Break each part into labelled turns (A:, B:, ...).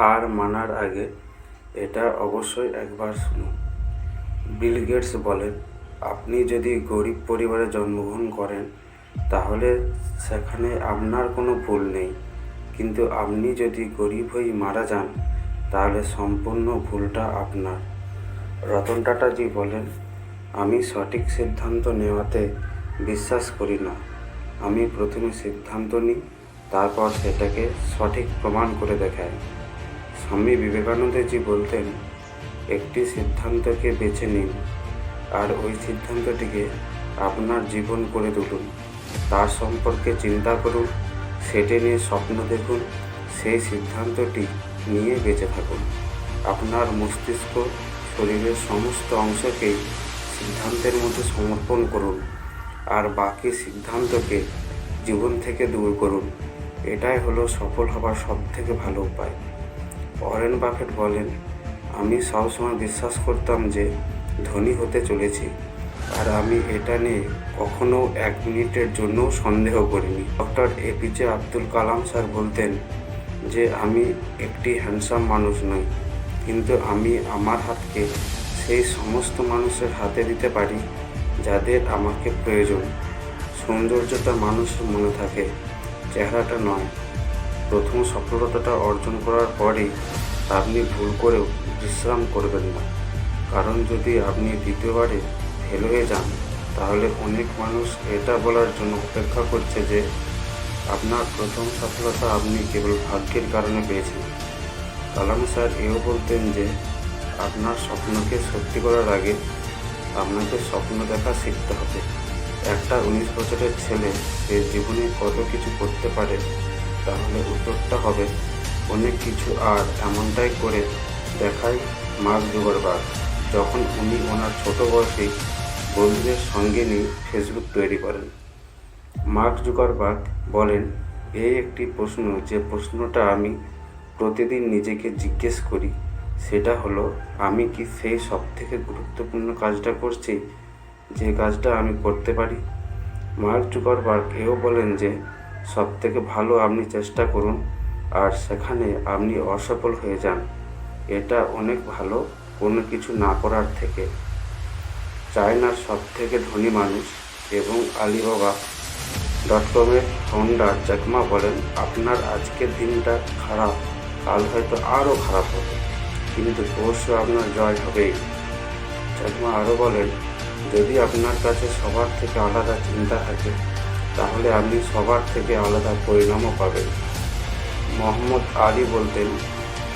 A: হার মানার আগে এটা অবশ্যই একবার শুনুন। বিল গেটস বলেন, আপনি যদি গরিব পরিবারে জন্মগ্রহণ করেন তাহলে সেখানে আপনার কোনো ভুল নেই, কিন্তু আপনি যদি গরিব হয়ে মারা যান তাহলে সম্পূর্ণ ভুলটা আপনার। রতন টাটাজি বলেন, আমি সঠিক সিদ্ধান্ত নেওয়াতে বিশ্বাস করি না, আমি প্রথমে সিদ্ধান্ত নিই, তারপর সেটাকে সঠিক প্রমাণ করে দেখাই। স্বামী বিবেকানন্দজি বলতেন, একটি সিদ্ধান্তকে বেছে নিন আর ওই সিদ্ধান্তটিকে আপনার জীবন করে তুলুন। তার সম্পর্কে চিন্তা করুন, সেটি নিয়ে স্বপ্ন দেখুন, সেই সিদ্ধান্তটি নিয়ে বেঁচে থাকুন। আপনার মস্তিষ্ক, শরীরের সমস্ত অংশকেই সিদ্ধান্তের মধ্যে সমর্পণ করুন আর বাকি সিদ্ধান্তকে জীবন থেকে দূর করুন। এটাই হলো সফল হবার সবথেকে ভালো উপায়। ওয়ারেন বাফেট বলেন, আমি সবসময় বিশ্বাস করতাম যে ধনী হতে চলেছি, আর আমি এটা নিয়ে কখনো 1 মিনিটের জন্যও সন্দেহ করিনি। Doctor APJ Abdul Kalam sir বলতেন যে আমি একটি হ্যান্ডসাম মানুষ নই, কিন্তু আমি আমার হাতকে সেই সমস্ত মানুষের হাতে দিতে পারি যাদের আমাকে প্রয়োজন। সৌন্দর্যটা মানুষের মনে থাকে, চেহারাটা নয়। প্রথম সফলতাটা অর্জন করার পরেই আপনি ভুল করেও বিশ্রাম করবেন না, কারণ যদি আপনি দ্বিতীয়বারে ফেল হয়ে যান তাহলে অনেক মানুষ এটা বলার জন্য অপেক্ষা করছে যে আপনার প্রথম সফলতা আপনি কেবল ভাগ্যের কারণে পেয়েছেন। কালাম স্যার এও বলতেন যে আপনার স্বপ্নকে সত্যি করার আগে আপনাকে স্বপ্ন দেখা শিখতে হবে। একটা 19 বছরের ছেলে সে জীবনে কত কিছু করতে পারে, তাহলে উত্তরটা হবে অনেক কিছু, আর এমনটাই করে দেখায় মার্ক জুকারবার্গ যখন উনি ওনার ছোট বয়সেই বন্ধুদের সঙ্গে নিয়ে ফেসবুক তৈরি করেন। মার্ক জুকারবার্গ বলেন, এই একটি প্রশ্ন, যে প্রশ্নটা আমি প্রতিদিন নিজেকে জিজ্ঞেস করি, সেটা হলো, আমি কি সেই সবথেকে গুরুত্বপূর্ণ কাজটা করছি যে কাজটা আমি করতে পারি? মার্ক জুকারবার্গ এও বলেন যে সবথেকে ভালো আপনি চেষ্টা করুন, আর সেখানে আপনি অসফল হয়ে যান, এটা অনেক ভালো কোনো কিছু না করার থেকে। চায়নার সবথেকে ধনী মানুষ এবং Alibaba.com-এর ফাউন্ডার জ্যাকমা বলেন, আপনার আজকের দিনটা খারাপ, কাল হয়তো আরও খারাপ হবে, কিন্তু পরশু আপনার জয় হবেই। জ্যাকমা আরও বলেন, যদি আপনার কাছে সবার থেকে আলাদা চিন্তা থাকে তাহলে আপনি সবার থেকে আলাদা পরিণামও পাবেন। মোহাম্মদ আলী বলতেন,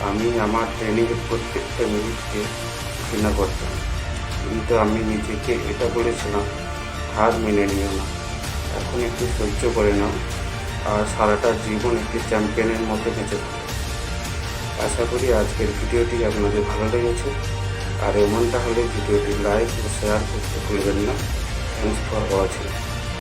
A: আমি আমার ট্রেনিংয়ের প্রত্যেকটা মিনিটকে ঘৃণা করতাম, কিন্তু আমি নিজেকে এটা বলেছিলাম, হার মেনে নিও না, এখন একটু সহ্য করে নাও, আর সারাটা জীবন একটি চ্যাম্পিয়নের মতো বেঁচে থাকো। আশা করি আজকের ভিডিওটি আপনাদের ভালো লেগেছে, আর এমনটা হলে ভিডিওটি লাইক ও শেয়ার করতে ভুলবেন না। Thanks for watching.